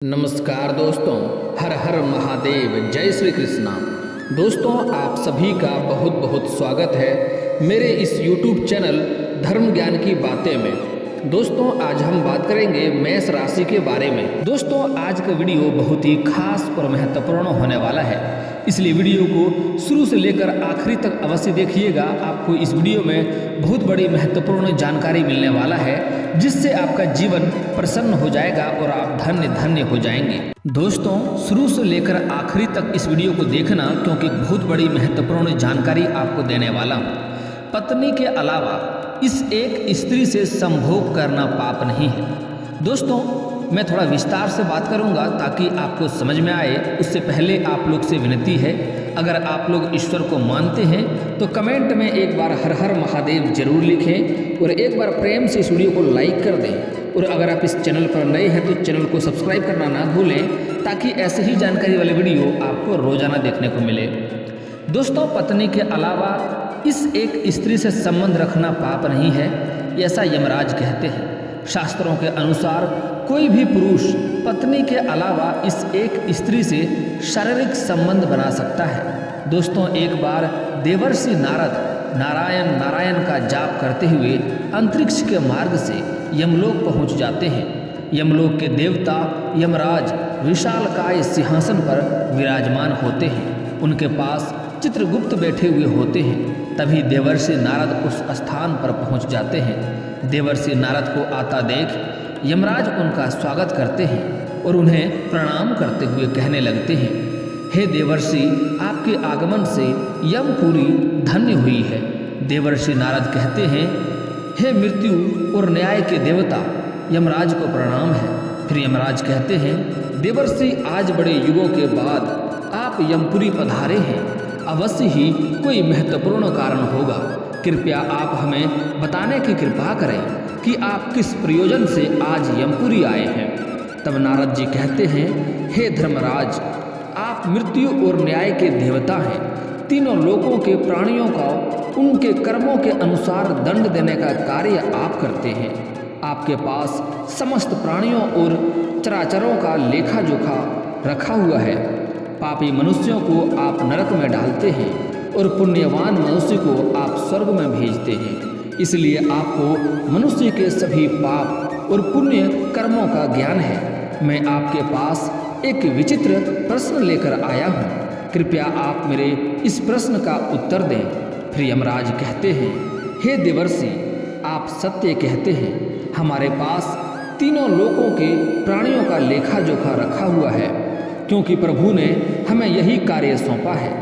नमस्कार दोस्तों, हर हर महादेव, जय श्री कृष्णा। दोस्तों, आप सभी का बहुत बहुत स्वागत है मेरे इस YouTube चैनल धर्म ज्ञान की बातें में। दोस्तों, आज हम बात करेंगे मेष राशि के बारे में। दोस्तों, आज का वीडियो बहुत ही खास और महत्वपूर्ण होने वाला है, इसलिए वीडियो को शुरू से लेकर आखिरी तक अवश्य देखिएगा। आपको इस वीडियो में बहुत बड़ी महत्वपूर्ण जानकारी मिलने वाला है, जिससे आपका जीवन प्रसन्न हो जाएगा और आप धन्य धन्य हो जाएंगे। दोस्तों, शुरू से लेकर आखिरी तक इस वीडियो को देखना, क्योंकि बहुत बड़ी महत्वपूर्ण जानकारी आपको देने वाला हूँ। पत्नी के अलावा इस एक स्त्री से संभोग करना पाप नहीं है। दोस्तों, मैं थोड़ा विस्तार से बात करूंगा ताकि आपको समझ में आए। उससे पहले आप लोग से विनती है, अगर आप लोग ईश्वर को मानते हैं तो कमेंट में एक बार हर हर महादेव जरूर लिखें और एक बार प्रेम से इस वीडियो को लाइक कर दें। और अगर आप इस चैनल पर नए हैं तो चैनल को सब्सक्राइब करना ना भूलें, ताकि ऐसे ही जानकारी वाले वीडियो आपको रोजाना देखने को मिले। दोस्तों, पत्नी के अलावा इस एक स्त्री से संबंध रखना पाप नहीं है, ऐसा यमराज कहते हैं। शास्त्रों के अनुसार कोई भी पुरुष पत्नी के अलावा इस एक स्त्री से शारीरिक संबंध बना सकता है। दोस्तों, एक बार देवर्षि नारद नारायण नारायण का जाप करते हुए अंतरिक्ष के मार्ग से यमलोक पहुंच जाते हैं। यमलोक के देवता यमराज विशालकाय सिंहासन पर विराजमान होते हैं। उनके पास चित्रगुप्त बैठे हुए होते हैं। तभी देवर्षि नारद उस स्थान पर पहुंच जाते हैं। देवर्षि नारद को आता देख यमराज उनका स्वागत करते हैं और उन्हें प्रणाम करते हुए कहने लगते हैं, हे देवर्षि, आपके आगमन से यमपुरी धन्य हुई है। देवर्षि नारद कहते हैं, हे मृत्यु और न्याय के देवता, यमराज को प्रणाम है। फिर यमराज कहते हैं, देवर्षि, आज बड़े युगों के बाद आप यमपुरी पधारे हैं। अवश्य ही कोई महत्वपूर्ण कारण होगा। कृपया आप हमें बताने की कृपा करें कि आप किस प्रयोजन से आज यमपुरी आए हैं। तब नारद जी कहते हैं, हे धर्मराज, आप मृत्यु और न्याय के देवता हैं। तीनों लोकों के प्राणियों का उनके कर्मों के अनुसार दंड देने का कार्य आप करते हैं। आपके पास समस्त प्राणियों और चराचरों का लेखा जोखा रखा हुआ है। पापी मनुष्यों को आप नरक में डालते हैं और पुण्यवान मनुष्य को आप स्वर्ग में भेजते हैं। इसलिए आपको मनुष्य के सभी पाप और पुण्य कर्मों का ज्ञान है। मैं आपके पास एक विचित्र प्रश्न लेकर आया हूँ। कृपया आप मेरे इस प्रश्न का उत्तर दें। फिर यमराज कहते हैं, हे देवर्षि, आप सत्य कहते हैं। हमारे पास तीनों लोकों के प्राणियों का लेखा जोखा रखा हुआ है, क्योंकि प्रभु ने हमें यही कार्य सौंपा है।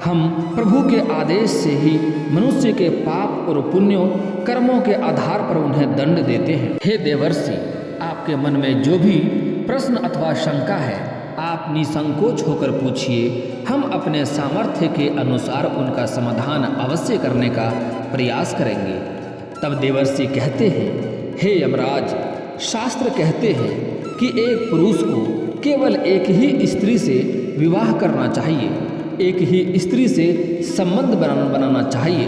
हम प्रभु के आदेश से ही मनुष्य के पाप और पुण्यों कर्मों के आधार पर उन्हें दंड देते हैं। हे देवर्षि, आपके मन में जो भी प्रश्न अथवा शंका है, आप निसंकोच होकर पूछिए। हम अपने सामर्थ्य के अनुसार उनका समाधान अवश्य करने का प्रयास करेंगे। तब देवर्षि कहते हैं, हे यमराज, शास्त्र कहते हैं कि एक पुरुष को केवल एक ही स्त्री से विवाह करना चाहिए, एक ही स्त्री से संबंध बनाना चाहिए।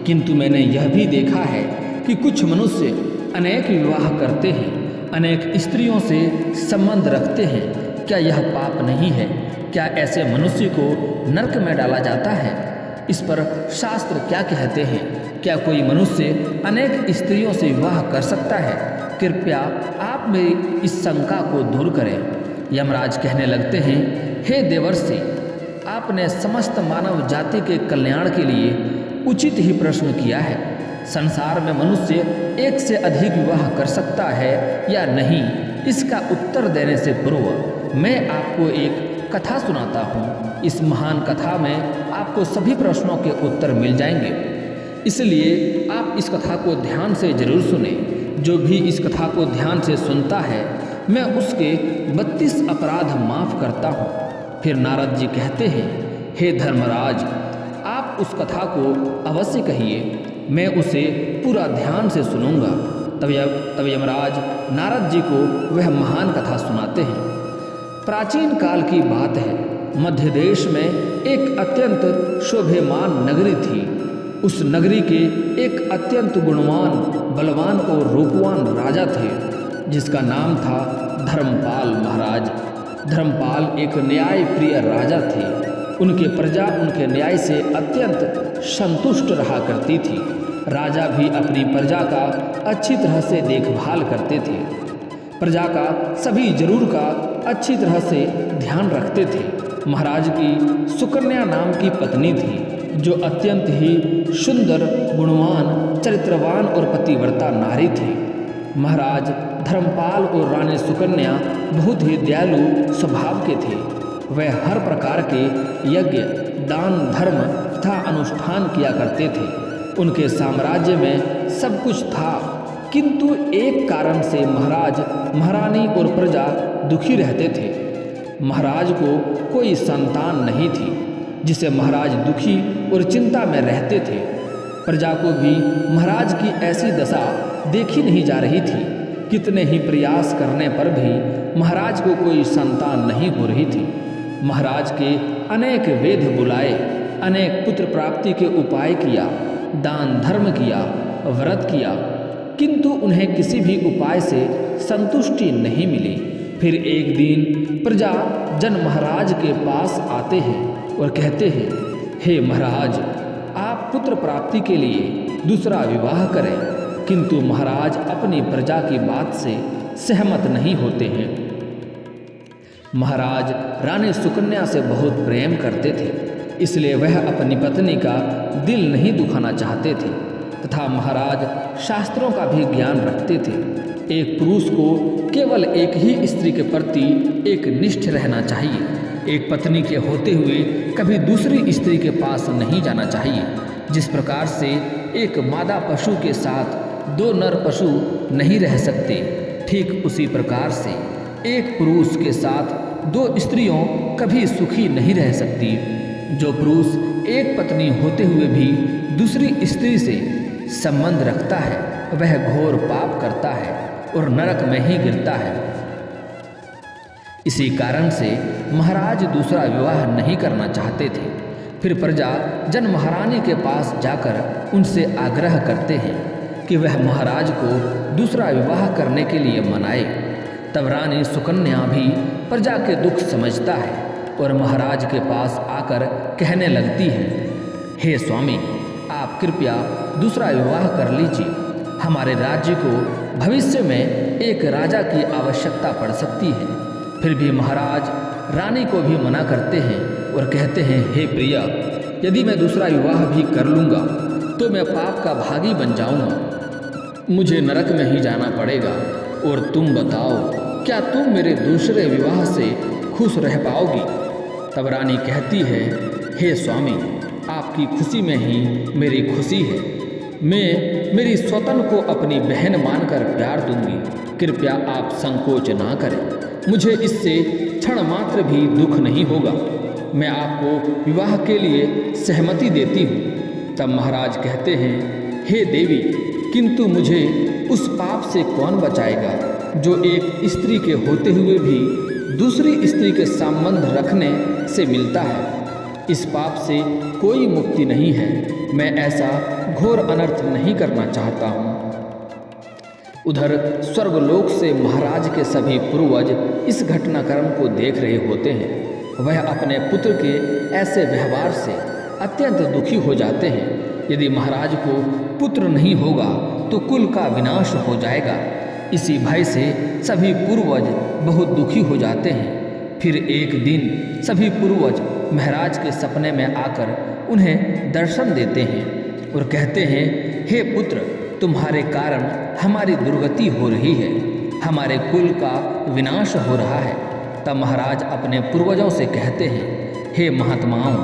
किंतु मैंने यह भी देखा है कि कुछ मनुष्य अनेक विवाह करते हैं, अनेक स्त्रियों से संबंध रखते हैं। क्या यह पाप नहीं है? क्या ऐसे मनुष्य को नरक में डाला जाता है? इस पर शास्त्र क्या कहते हैं? क्या कोई मनुष्य अनेक स्त्रियों से विवाह कर सकता है? कृपया आप मेरी इस शंका को दूर करें। यमराज कहने लगते हैं, हे देवर्षि, आपने समस्त मानव जाति के कल्याण के लिए उचित ही प्रश्न किया है। संसार में मनुष्य एक से अधिक विवाह कर सकता है या नहीं, इसका उत्तर देने से पूर्व मैं आपको एक कथा सुनाता हूँ। इस महान कथा में आपको सभी प्रश्नों के उत्तर मिल जाएंगे, इसलिए आप इस कथा को ध्यान से जरूर सुने। जो भी इस कथा को ध्यान से सुनता है, मैं उसके 32 अपराध माफ करता हूँ। फिर नारद जी कहते हैं, हे धर्मराज, आप उस कथा को अवश्य कहिए, मैं उसे पूरा ध्यान से सुनूंगा। तब यमराज नारद जी को वह महान कथा सुनाते हैं। प्राचीन काल की बात है। मध्य देश में एक अत्यंत शोभेमान नगरी थी। उस नगरी के एक अत्यंत गुणवान, बलवान और रूपवान राजा थे। जिसका नाम था धर्मपाल महाराज। धर्मपाल एक न्याय प्रिय राजा थे। उनके प्रजा उनके न्याय से अत्यंत संतुष्ट रहा करती थी। राजा भी अपनी प्रजा का अच्छी तरह से देखभाल करते थे। प्रजा का सभी जरूर का अच्छी तरह से ध्यान रखते थे। महाराज की सुकन्या नाम की पत्नी थी, जो अत्यंत ही सुंदर, गुणवान, चरित्रवान और पतिव्रता नारी थी। महाराज धर्मपाल और रानी सुकन्या बहुत ही दयालु स्वभाव के थे। वह हर प्रकार के यज्ञ, दान, धर्म तथा अनुष्ठान किया करते थे। उनके साम्राज्य में सब कुछ था, किंतु एक कारण से महाराज, महारानी और प्रजा दुखी रहते थे। महाराज को कोई संतान नहीं थी, जिसे महाराज दुखी और चिंता में रहते थे। प्रजा को भी महाराज की ऐसी दशा देखी नहीं जा रही थी। कितने ही प्रयास करने पर भी महाराज को कोई संतान नहीं हो रही थी। महाराज के अनेक वेद बुलाए, अनेक पुत्र प्राप्ति के उपाय किया, दान धर्म किया, व्रत किया, किंतु उन्हें किसी भी उपाय से संतुष्टि नहीं मिली। फिर एक दिन प्रजा जन महाराज के पास आते हैं और कहते हैं, हे महाराज, आप पुत्र प्राप्ति के लिए दूसरा विवाह करें। किंतु महाराज अपनी प्रजा की बात से सहमत नहीं होते हैं। महाराज रानी सुकन्या से बहुत प्रेम करते थे, इसलिए वह अपनी पत्नी का दिल नहीं दुखाना चाहते थे तथा महाराज शास्त्रों का भी ज्ञान रखते थे। एक पुरुष को केवल एक ही स्त्री के प्रति एक निष्ठ रहना चाहिए। एक पत्नी के होते हुए कभी दूसरी स्त्री के पास नहीं जाना चाहिए। जिस प्रकार से एक मादा पशु के साथ दो नर पशु नहीं रह सकते, ठीक उसी प्रकार से एक पुरुष के साथ दो स्त्रियों कभी सुखी नहीं रह सकती। जो पुरुष एक पत्नी होते हुए भी दूसरी स्त्री से संबंध रखता है, वह घोर पाप करता है और नरक में ही गिरता है। इसी कारण से महाराज दूसरा विवाह नहीं करना चाहते थे। फिर प्रजा जन महारानी के पास जाकर उनसे आग्रह करते हैं कि वह महाराज को दूसरा विवाह करने के लिए मनाए। तब रानी सुकन्या भी प्रजा के दुख समझता है और महाराज के पास आकर कहने लगती है, हे स्वामी, आप कृपया दूसरा विवाह कर लीजिए। हमारे राज्य को भविष्य में एक राजा की आवश्यकता पड़ सकती है। फिर भी महाराज रानी को भी मना करते हैं और कहते हैं, हे प्रिया, यदि मैं दूसरा विवाह भी कर लूँगा तो मैं पाप का भागी बन जाऊँगा, मुझे नरक में ही जाना पड़ेगा। और तुम बताओ, क्या तुम मेरे दूसरे विवाह से खुश रह पाओगी? तब रानी कहती है, हे स्वामी, आपकी खुशी में ही मेरी खुशी है। मैं मेरी स्वतन को अपनी बहन मानकर प्यार दूंगी। कृपया आप संकोच ना करें, मुझे इससे क्षण मात्र भी दुख नहीं होगा। मैं आपको विवाह के लिए सहमति देती हूँ। तब महाराज कहते हैं, हे देवी, किंतु मुझे उस पाप से कौन बचाएगा जो एक स्त्री के होते हुए भी दूसरी स्त्री के संबंध रखने से मिलता है। इस पाप से कोई मुक्ति नहीं है। मैं ऐसा घोर अनर्थ नहीं करना चाहता हूँ। उधर स्वर्गलोक से महाराज के सभी पूर्वज इस घटनाक्रम को देख रहे होते हैं। वह अपने पुत्र के ऐसे व्यवहार से अत्यंत दुखी हो जाते हैं। यदि महाराज को पुत्र नहीं होगा तो कुल का विनाश हो जाएगा। इसी भय से सभी पूर्वज बहुत दुखी हो जाते हैं। फिर एक दिन सभी पूर्वज महाराज के सपने में आकर उन्हें दर्शन देते हैं और कहते हैं, हे पुत्र, तुम्हारे कारण हमारी दुर्गति हो रही है, हमारे कुल का विनाश हो रहा है। तब महाराज अपने पूर्वजों से कहते हैं, हे महात्माओं,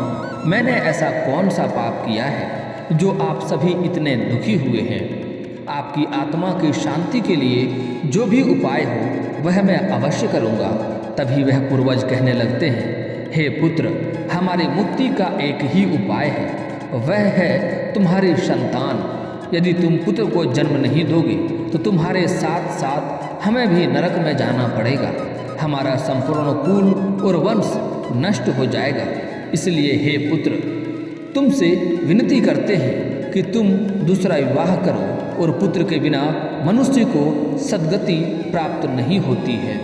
मैंने ऐसा कौन सा पाप किया है जो आप सभी इतने दुखी हुए हैं? आपकी आत्मा की शांति के लिए जो भी उपाय हो वह मैं अवश्य करूँगा। तभी वह पूर्वज कहने लगते हैं, हे पुत्र, हमारी मुक्ति का एक ही उपाय है, वह है तुम्हारी संतान। यदि तुम पुत्र को जन्म नहीं दोगे तो तुम्हारे साथ साथ हमें भी नरक में जाना पड़ेगा। हमारा संपूर्ण कुल और वंश नष्ट हो जाएगा। इसलिए हे पुत्र, तुमसे विनती करते हैं कि तुम दूसरा विवाह करो और पुत्र के बिना मनुष्य को सद्गति प्राप्त नहीं होती है।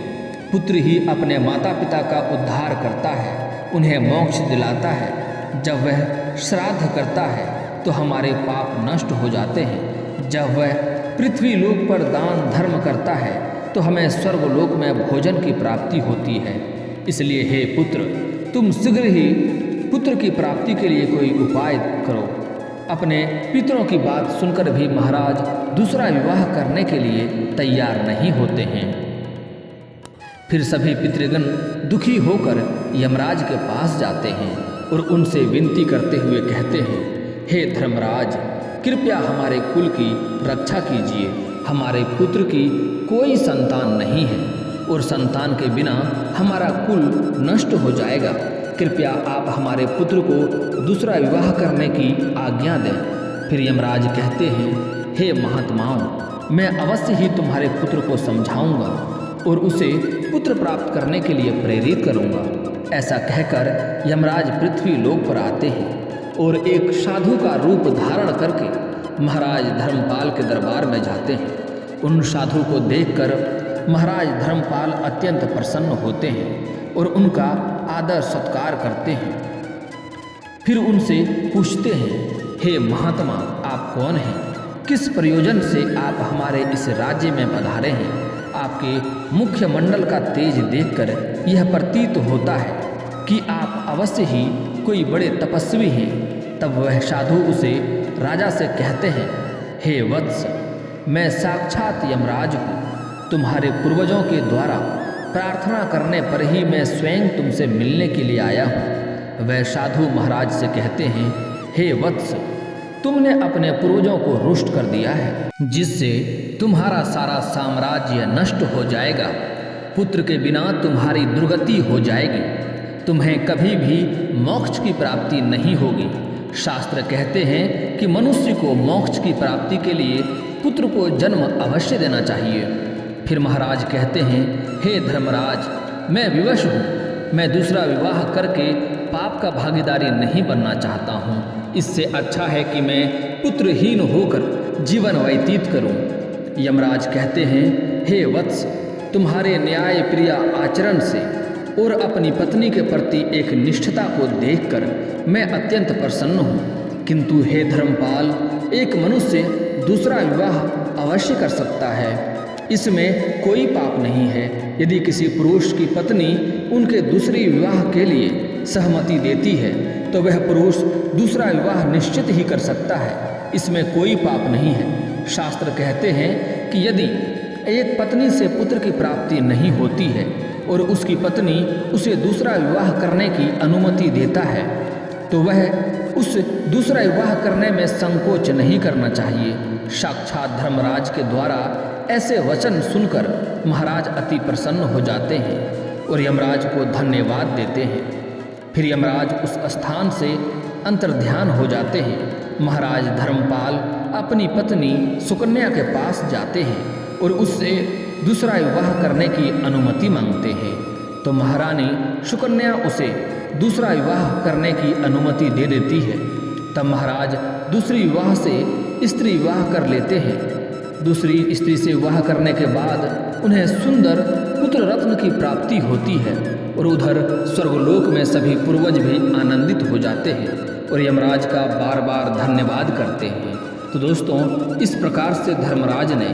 पुत्र ही अपने माता पिता का उद्धार करता है, उन्हें मोक्ष दिलाता है। जब वह श्राद्ध करता है तो हमारे पाप नष्ट हो जाते हैं। जब वह पृथ्वी लोक पर दान धर्म करता है तो हमें स्वर्गलोक में भोजन की प्राप्ति होती है। इसलिए हे पुत्र, तुम शीघ्र ही पुत्र की प्राप्ति के लिए कोई उपाय करो। अपने पितरों की बात सुनकर भी महाराज दूसरा विवाह करने के लिए तैयार नहीं होते हैं। फिर सभी पितृगण दुखी होकर यमराज के पास जाते हैं और उनसे विनती करते हुए कहते हैं, हे धर्मराज, कृपया हमारे कुल की रक्षा कीजिए। हमारे पुत्र की कोई संतान नहीं है और संतान के बिना हमारा कुल नष्ट हो जाएगा। कृपया आप हमारे पुत्र को दूसरा विवाह करने की आज्ञा दें। फिर यमराज कहते हैं, हे महात्माओं, मैं अवश्य ही तुम्हारे पुत्र को समझाऊंगा और उसे पुत्र प्राप्त करने के लिए प्रेरित करूंगा। ऐसा कहकर यमराज पृथ्वी लोक पर आते हैं और एक साधु का रूप धारण करके महाराज धर्मपाल के दरबार में जाते हैं। उन साधु को देखकर महाराज धर्मपाल अत्यंत प्रसन्न होते हैं और उनका आदर सत्कार करते हैं। फिर उनसे पूछते हैं, हे महात्मा, आप कौन हैं? किस प्रयोजन से आप हमारे इस राज्य में पधारे हैं? आपके मुख्य मंडल का तेज देखकर यह प्रतीत होता है कि आप अवश्य ही कोई बड़े तपस्वी हैं। तब वह साधु उसे राजा से कहते हैं, हे वत्स, मैं साक्षात यमराज हूँ। तुम्हारे पूर्वजों के द्वारा प्रार्थना करने पर ही मैं स्वयं तुमसे मिलने के लिए आया हूँ। वह साधु महाराज से कहते हैं, हे वत्स, तुमने अपने पूर्वजों को रुष्ट कर दिया है, जिससे तुम्हारा सारा साम्राज्य नष्ट हो जाएगा। पुत्र के बिना तुम्हारी दुर्गति हो जाएगी। तुम्हें कभी भी मोक्ष की प्राप्ति नहीं होगी। शास्त्र कहते हैं कि मनुष्य को मोक्ष की प्राप्ति के लिए पुत्र को जन्म अवश्य देना चाहिए। फिर महाराज कहते हैं, हे धर्मराज, मैं विवश हूँ। मैं दूसरा विवाह करके पाप का भागीदारी नहीं बनना चाहता हूँ। इससे अच्छा है कि मैं पुत्रहीन होकर जीवन व्यतीत करूँ। यमराज कहते हैं, हे वत्स, तुम्हारे न्याय प्रिय आचरण से और अपनी पत्नी के प्रति एक निष्ठता को देखकर मैं अत्यंत प्रसन्न हूँ। किंतु हे धर्मपाल, एक मनुष्य दूसरा विवाह अवश्य कर सकता है, इसमें कोई पाप नहीं है। यदि किसी पुरुष की पत्नी उनके दूसरे विवाह के लिए सहमति देती है तो वह पुरुष दूसरा विवाह निश्चित ही कर सकता है, इसमें कोई पाप नहीं है। शास्त्र कहते हैं कि यदि एक पत्नी से पुत्र की प्राप्ति नहीं होती है और उसकी पत्नी उसे दूसरा विवाह करने की अनुमति देता है तो वह उस दूसरा विवाह करने में संकोच नहीं करना चाहिए। साक्षात धर्मराज के द्वारा ऐसे वचन सुनकर महाराज अति प्रसन्न हो जाते हैं और यमराज को धन्यवाद देते हैं। फिर यमराज उस स्थान से अंतर्ध्यान हो जाते हैं। महाराज धर्मपाल अपनी पत्नी सुकन्या के पास जाते हैं और उससे दूसरा विवाह करने की अनुमति मांगते हैं। तो महारानी सुकन्या उसे दूसरा विवाह करने की अनुमति दे देती है। तब महाराज दूसरी विवाह से स्त्री विवाह कर लेते हैं। दूसरी स्त्री से विवाह करने के बाद उन्हें सुंदर पुत्र रत्न की प्राप्ति होती है और उधर स्वर्गलोक में सभी पूर्वज भी आनंदित हो जाते हैं और यमराज का बार बार धन्यवाद करते हैं। तो दोस्तों, इस प्रकार से धर्मराज ने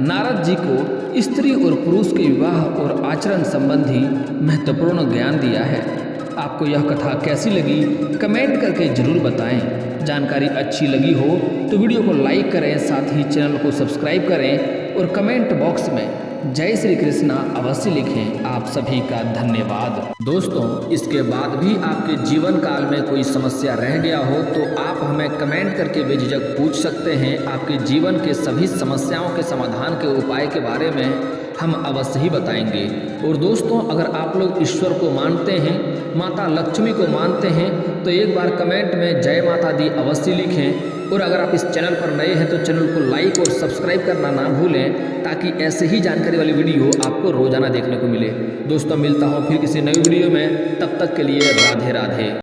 नारद जी को स्त्री और पुरुष के विवाह और आचरण संबंधी महत्वपूर्ण ज्ञान दिया है। आपको यह कथा कैसी लगी कमेंट करके ज़रूर बताएं। जानकारी अच्छी लगी हो तो वीडियो को लाइक करें, साथ ही चैनल को सब्सक्राइब करें और कमेंट बॉक्स में जय श्री कृष्णा अवश्य लिखें। आप सभी का धन्यवाद। दोस्तों, इसके बाद भी आपके जीवन काल में कोई समस्या रह गया हो तो आप हमें कमेंट करके बेझिझक पूछ सकते हैं। आपके जीवन के सभी समस्याओं के समाधान के उपाय के बारे में हम अवश्य ही बताएंगे। और दोस्तों, अगर आप लोग ईश्वर को मानते हैं, माता लक्ष्मी को मानते हैं तो एक बार कमेंट में जय माता दी अवश्य लिखें। और अगर आप इस चैनल पर नए हैं तो चैनल को लाइक और सब्सक्राइब करना ना भूलें, ताकि ऐसे ही जानकारी वाली वीडियो आपको रोजाना देखने को मिले। दोस्तों, मिलता हूँ फिर किसी नई वीडियो में, तब तक के लिए राधे राधे।